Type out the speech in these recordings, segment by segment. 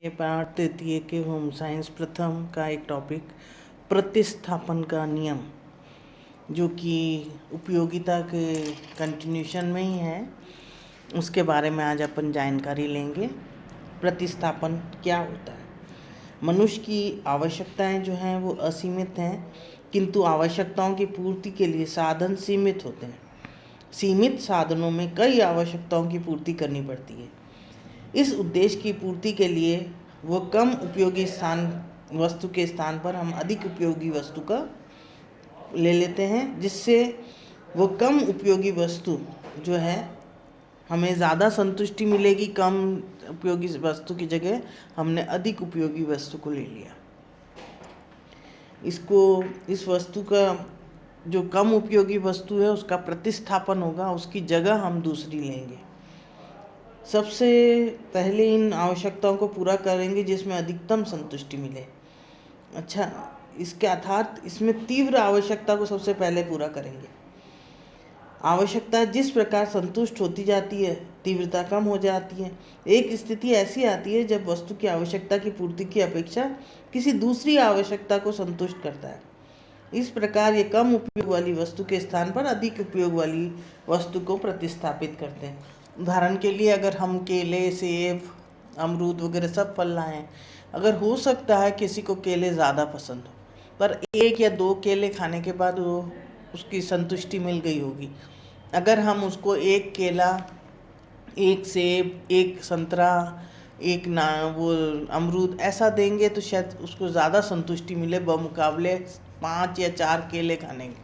ये पाठ तृतीय के होम साइंस प्रथम का एक टॉपिक प्रतिस्थापन का नियम, जो कि उपयोगिता के कंटिन्यूशन में ही है, उसके बारे में आज अपन जानकारी लेंगे। प्रतिस्थापन क्या होता है? मनुष्य की आवश्यकताएं जो हैं वो असीमित हैं, किंतु आवश्यकताओं की पूर्ति के लिए साधन सीमित होते हैं। सीमित साधनों में कई आवश्यकताओं की पूर्ति करनी पड़ती है। इस उद्देश्य की पूर्ति के लिए वो कम उपयोगी वस्तु के स्थान पर हम अधिक उपयोगी वस्तु का ले लेते हैं, जिससे वो कम उपयोगी वस्तु जो है हमें ज़्यादा संतुष्टि मिलेगी। कम उपयोगी वस्तु की जगह हमने अधिक उपयोगी वस्तु को ले लिया। इस वस्तु का जो कम उपयोगी वस्तु है उसका प्रतिस्थापन होगा, उसकी जगह हम दूसरी लेंगे। सबसे पहले इन आवश्यकताओं को पूरा करेंगे जिसमें अधिकतम संतुष्टि मिले। अच्छा, इसके अर्थात इसमें तीव्र आवश्यकता को सबसे पहले पूरा करेंगे। आवश्यकता जिस प्रकार संतुष्ट होती जाती है, तीव्रता कम हो जाती है। एक स्थिति ऐसी आती है जब वस्तु की आवश्यकता की पूर्ति की अपेक्षा किसी दूसरी आवश्यकता को संतुष्ट करता है। इस प्रकार ये कम उपयोग वाली वस्तु के स्थान पर अधिक उपयोग वाली वस्तु को प्रतिस्थापित करते हैं। उदाहरण के लिए, अगर हम केले, सेब, अमरूद वगैरह सब फल लाएं, अगर हो सकता है किसी को केले ज़्यादा पसंद हो, पर एक या दो केले खाने के बाद वो उसकी संतुष्टि मिल गई होगी। अगर हम उसको एक केला, एक सेब, एक संतरा, वो अमरूद ऐसा देंगे तो शायद उसको ज़्यादा संतुष्टि मिले बमुकाबले 5 या 4 केले खाने के।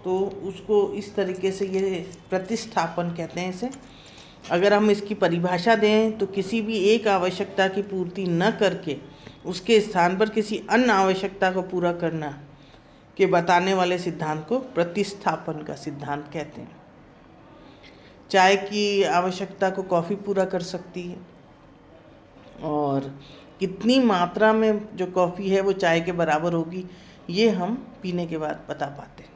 तो उसको इस तरीके से ये प्रतिस्थापन कहते हैं इसे। अगर हम इसकी परिभाषा दें तो किसी भी एक आवश्यकता की पूर्ति न करके उसके स्थान पर किसी अन्य आवश्यकता को पूरा करना के बताने वाले सिद्धांत को प्रतिस्थापन का सिद्धांत कहते हैं। चाय की आवश्यकता को कॉफ़ी पूरा कर सकती है, और कितनी मात्रा में जो कॉफ़ी है वो चाय के बराबर होगी, ये हम पीने के बाद बता पाते हैं।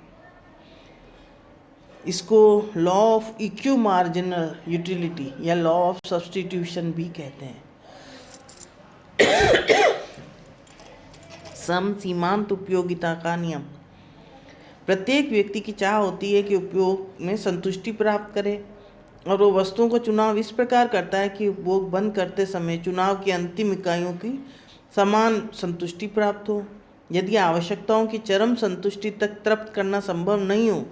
इसको लॉ ऑफ इक्यू मार्जिनल यूटिलिटी या लॉ ऑफ सब्स्टिट्यूशन भी कहते हैं। सम सीमांत उपयोगिता का नियम। प्रत्येक व्यक्ति की चाह होती है कि उपयोग में संतुष्टि प्राप्त करे, और वो वस्तुओं का चुनाव इस प्रकार करता है कि उपभोग बंद करते समय चुनाव की अंतिम इकाइयों की समान संतुष्टि प्राप्त हो। यदि आवश्यकताओं की चरम संतुष्टि तक तृप्त करना संभव नहीं हो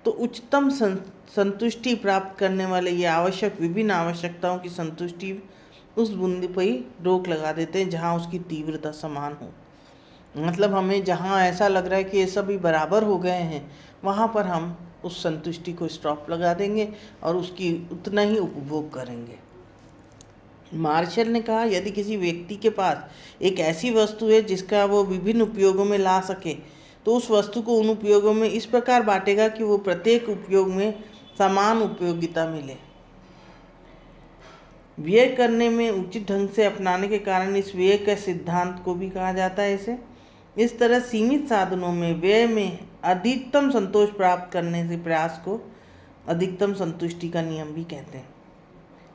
तो उच्चतम संतुष्टि प्राप्त करने वाले ये आवश्यक विभिन्न आवश्यकताओं की संतुष्टि उस बिंदु पर ही रोक लगा देते हैं जहाँ उसकी तीव्रता समान हो। मतलब हमें जहाँ ऐसा लग रहा है कि ये सभी बराबर हो गए हैं, वहाँ पर हम उस संतुष्टि को स्टॉप लगा देंगे और उसकी उतना ही उपभोग करेंगे। मार्शल ने कहा, यदि किसी व्यक्ति के पास एक ऐसी वस्तु है जिसका वो विभिन्न उपयोगों में ला सके, तो उस वस्तु को उन उपयोगों में इस प्रकार बांटेगा कि वो प्रत्येक उपयोग में समान उपयोगिता मिले। व्यय करने में उचित ढंग से अपनाने के कारण इस व्यय के सिद्धांत को भी कहा जाता है इसे। इस तरह सीमित साधनों में व्यय में अधिकतम संतोष प्राप्त करने से प्रयास को अधिकतम संतुष्टि का नियम भी कहते हैं,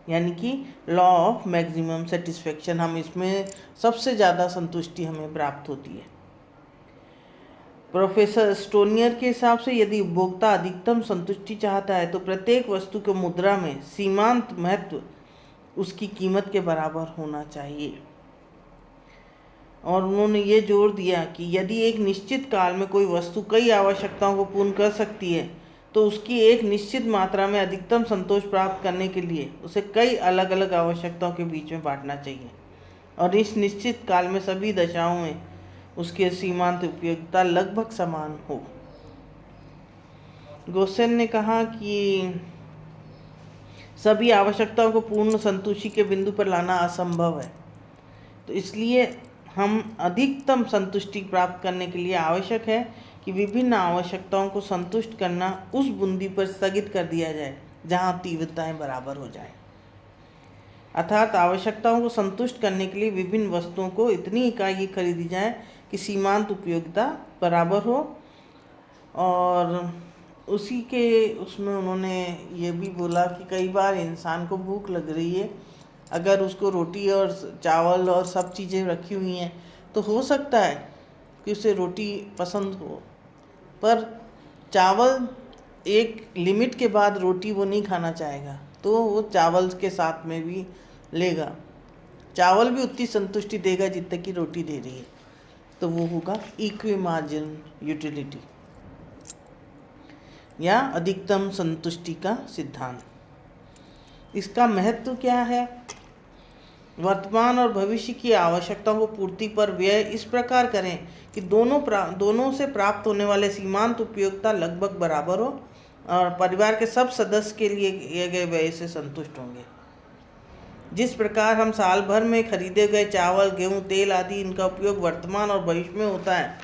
यानी कि लॉ ऑफ मैक्सिमम सेटिस्फेक्शन। हम इसमें सबसे ज़्यादा संतुष्टि हमें प्राप्त होती है। प्रोफेसर स्टोनियर के हिसाब से यदि उपभोक्ता अधिकतम संतुष्टि चाहता है तो प्रत्येक वस्तु के मुद्रा में सीमांत महत्व उसकी कीमत के बराबर होना चाहिए। और उन्होंने ये जोर दिया कि यदि एक निश्चित काल में कोई वस्तु कई आवश्यकताओं को पूर्ण कर सकती है तो उसकी एक निश्चित मात्रा में अधिकतम संतोष प्राप्त करने के लिए उसे कई अलग अलग आवश्यकताओं के बीच में बांटना चाहिए, और इस निश्चित काल में सभी दशाओं में उसके सीमांत उपयोगिता लगभग समान हो। गोसेन ने कहा कि सभी आवश्यकताओं को पूर्ण संतुष्टि के बिंदु पर लाना असंभव है, तो इसलिए हम अधिकतम संतुष्टि प्राप्त करने के लिए आवश्यक है कि विभिन्न आवश्यकताओं को संतुष्ट करना उस बिंदु पर स्थगित कर दिया जाए जहां तीव्रताएं बराबर हो जाएं। अर्थात आवश्यकताओं को संतुष्ट करने के लिए विभिन्न वस्तुओं को इतनी इकाई खरीदी जाए कि सीमांत उपयोगिता बराबर हो। और उसी के उसमें उन्होंने ये भी बोला कि कई बार इंसान को भूख लग रही है, अगर उसको रोटी और चावल और सब चीज़ें रखी हुई हैं तो हो सकता है कि उसे रोटी पसंद हो, पर चावल एक लिमिट के बाद रोटी वो नहीं खाना चाहेगा, तो वो चावल के साथ में भी लेगा। चावल भी उतनी संतुष्टि देगा जितने की रोटी दे रही है, तो वो होगा इक्विमार्जिन यूटिलिटी या अधिकतम संतुष्टि का सिद्धांत। इसका महत्व क्या है? वर्तमान और भविष्य की आवश्यकताओं को पूर्ति पर व्यय इस प्रकार करें कि दोनों से प्राप्त होने वाले सीमांत उपयोगिता लगभग बराबर हो और परिवार के सब सदस्य के लिए किए गए व्यय से संतुष्ट होंगे। जिस प्रकार हम साल भर में खरीदे गए चावल, गेहूं, तेल आदि इनका उपयोग वर्तमान और भविष्य में होता है,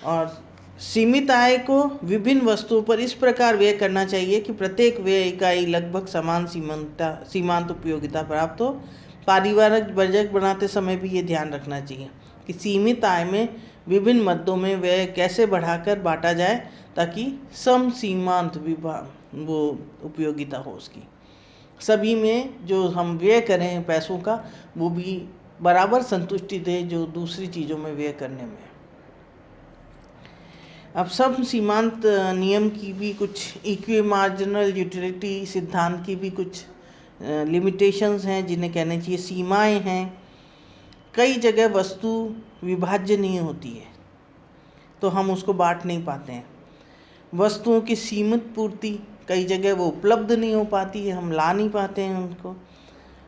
और सीमित आय को विभिन्न वस्तुओं पर इस प्रकार व्यय करना चाहिए कि प्रत्येक व्यय इकाई लगभग समान सीमांत उपयोगिता प्राप्त हो। पारिवारिक बजट बनाते समय भी ये ध्यान रखना चाहिए कि सीमित आय में विभिन्न मदों में व्यय कैसे बढ़ाकर बांटा जाए ताकि सम सीमांत वो उपयोगिता हो उसकी। सभी में जो हम व्यय करें पैसों का, वो भी बराबर संतुष्टि दे जो दूसरी चीज़ों में व्यय करने में। अब सब सीमांत नियम की भी कुछ, इक्विमार्जिनल यूटिलिटी सिद्धांत की भी कुछ लिमिटेशंस हैं जिन्हें कहने चाहिए सीमाएं हैं। कई जगह वस्तु विभाज्य नहीं होती है तो हम उसको बांट नहीं पाते हैं। वस्तुओं की सीमित पूर्ति, कई जगह वो उपलब्ध नहीं हो पाती है, हम ला नहीं पाते हैं उनको।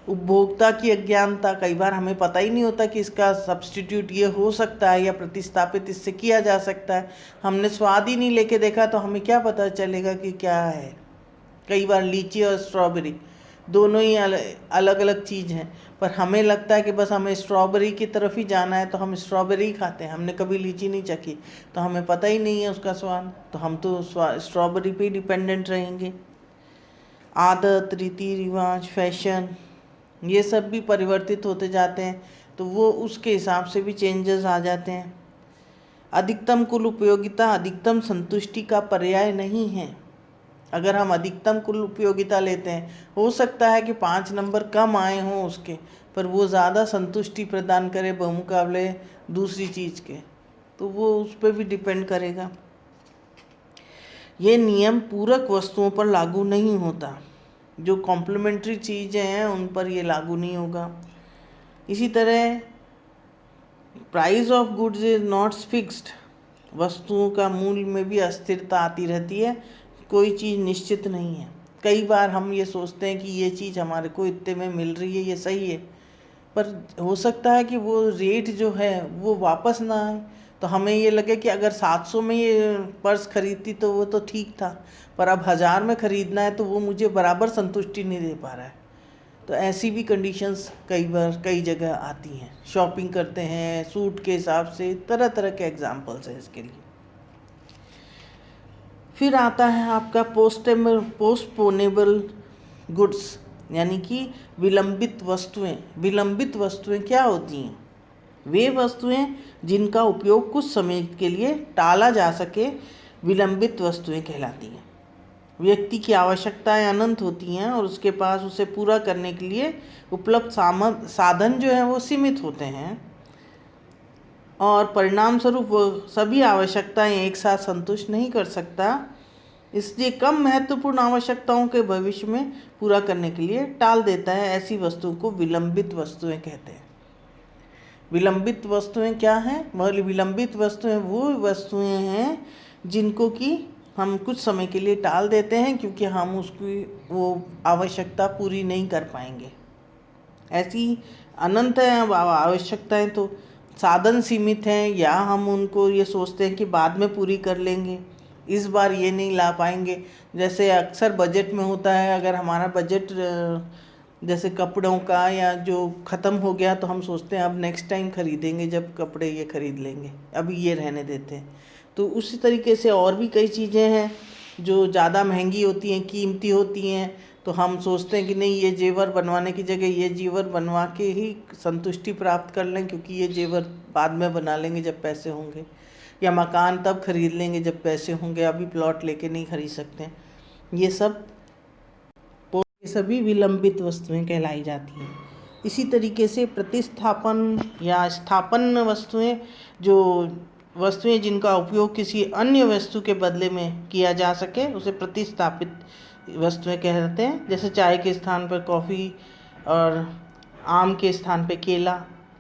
उपभोक्ता की अज्ञानता, कई बार हमें पता ही नहीं होता कि इसका सब्स्टिट्यूट ये हो सकता है या प्रतिस्थापित इससे किया जा सकता है। हमने स्वाद ही नहीं लेके देखा तो हमें क्या पता चलेगा कि क्या है। कई बार लीची और स्ट्रॉबेरी दोनों ही अलग अलग चीज़ हैं, पर हमें लगता है कि बस हमें स्ट्रॉबेरी की तरफ ही जाना है तो हम स्ट्रॉबेरी ही खाते हैं। हमने कभी लीची नहीं चखी तो हमें पता ही नहीं है उसका स्वाद, तो हम तो स्ट्रॉबेरी पे ही डिपेंडेंट रहेंगे। आदत, रीति रिवाज, फैशन, ये सब भी परिवर्तित होते जाते हैं, तो वो उसके हिसाब से भी चेंजेस आ जाते हैं। अधिकतम कुल उपयोगिता अधिकतम संतुष्टि का पर्याय नहीं है। अगर हम अधिकतम कुल उपयोगिता लेते हैं, हो सकता है कि 5 नंबर कम आए हों उसके, पर वो ज़्यादा संतुष्टि प्रदान करे बहुमुकाबले दूसरी चीज़ के, तो वो उस पर भी डिपेंड करेगा। ये नियम पूरक वस्तुओं पर लागू नहीं होता, जो कॉम्प्लीमेंट्री चीज़ें हैं उन पर ये लागू नहीं होगा। इसी तरह price of goods is not fixed, वस्तुओं का मूल्य में भी अस्थिरता आती रहती है, कोई चीज़ निश्चित नहीं है। कई बार हम ये सोचते हैं कि ये चीज़ हमारे को इतने में मिल रही है, ये सही है, पर हो सकता है कि वो रेट जो है वो वापस ना आए, तो हमें ये लगे कि अगर 700 में ये पर्स खरीदती तो वो तो ठीक था, पर अब 1000 में ख़रीदना है तो वो मुझे बराबर संतुष्टि नहीं दे पा रहा है। तो ऐसी भी कंडीशंस कई बार कई जगह आती हैं। शॉपिंग करते हैं सूट के हिसाब से, तरह तरह के एग्जाम्पल्स हैं इसके लिए। फिर आता है आपका पोस्टपोनेबल गुड्स, यानी कि विलंबित वस्तुएं। विलंबित वस्तुएं क्या होती हैं? वे वस्तुएं जिनका उपयोग कुछ समय के लिए टाला जा सके, विलंबित वस्तुएं कहलाती हैं। व्यक्ति की आवश्यकताएं अनंत होती हैं और उसके पास उसे पूरा करने के लिए उपलब्ध साधन जो हैं वो सीमित होते हैं, और परिणाम स्वरूप वो सभी आवश्यकताएं एक साथ संतुष्ट नहीं कर सकता। इसलिए कम महत्वपूर्ण आवश्यकताओं के भविष्य में पूरा करने के लिए टाल देता है। ऐसी वस्तुओं को विलंबित वस्तुएं कहते हैं। विलंबित वस्तुएं क्या हैं? विलंबित वस्तुएं वो वस्तुएं हैं जिनको कि हम कुछ समय के लिए टाल देते हैं क्योंकि हम उसकी वो आवश्यकता पूरी नहीं कर पाएंगे। ऐसी अनंत है आवश्यकताएं, तो साधन सीमित हैं, या हम उनको ये सोचते हैं कि बाद में पूरी कर लेंगे, इस बार ये नहीं ला पाएंगे। जैसे अक्सर बजट में होता है, अगर हमारा बजट जैसे कपड़ों का या जो ख़त्म हो गया तो हम सोचते हैं अब नेक्स्ट टाइम ख़रीदेंगे जब कपड़े ये ख़रीद लेंगे, अभी ये रहने देते हैं। तो उसी तरीके से और भी कई चीज़ें हैं जो ज़्यादा महंगी होती हैं, कीमती होती हैं, तो हम सोचते हैं कि नहीं, ये जेवर बनवाने की जगह ये जेवर बनवा के ही संतुष्टि प्राप्त कर लें, क्योंकि ये जेवर बाद में बना लेंगे जब पैसे होंगे, या मकान तब खरीद लेंगे जब पैसे होंगे, अभी प्लॉट लेके नहीं खरीद सकते। ये सब ये सभी विलंबित वस्तुएं कहलाई जाती हैं। इसी तरीके से प्रतिस्थापन या स्थापन वस्तुएं, जो वस्तुएं जिनका उपयोग किसी अन्य वस्तु के बदले में किया जा सके, उसे प्रतिस्थापित वस्तुएं कहते हैं। जैसे चाय के स्थान पर कॉफ़ी और आम के स्थान पर केला,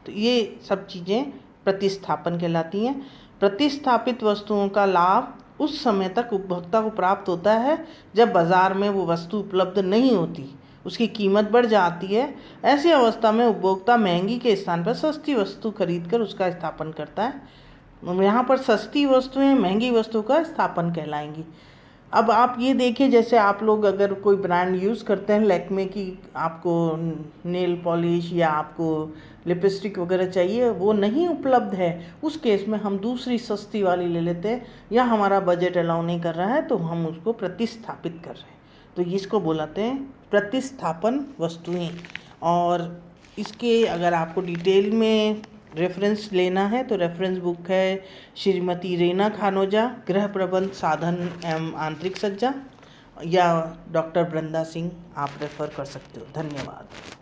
तो ये सब चीज़ें प्रतिस्थापन कहलाती हैं। प्रतिस्थापित वस्तुओं का लाभ उस समय तक उपभोक्ता को प्राप्त होता है जब बाज़ार में वो वस्तु उपलब्ध नहीं होती, उसकी कीमत बढ़ जाती है। ऐसी अवस्था में उपभोक्ता महंगी के स्थान पर सस्ती वस्तु खरीदकर उसका स्थापन करता है। यहाँ पर सस्ती वस्तुएं महंगी वस्तु का स्थापन कहलाएंगी। अब आप ये देखिए, जैसे आप लोग अगर कोई ब्रांड यूज़ करते हैं लैक्मे की, आपको नेल पॉलिश या आपको लिपस्टिक वगैरह चाहिए, वो नहीं उपलब्ध है, उस केस में हम दूसरी सस्ती वाली ले लेते हैं, या हमारा बजट अलाउ नहीं कर रहा है तो हम उसको प्रतिस्थापित कर रहे हैं। तो इसको बोलाते हैं प्रतिस्थापन वस्तुएं। और इसके अगर आपको डिटेल में रेफरेंस लेना है तो रेफरेंस बुक है श्रीमती रेना खानोजा, गृह प्रबंध साधन एवं आंतरिक सज्जा, या डॉक्टर वृंदा सिंह, आप रेफ़र कर सकते हो। धन्यवाद।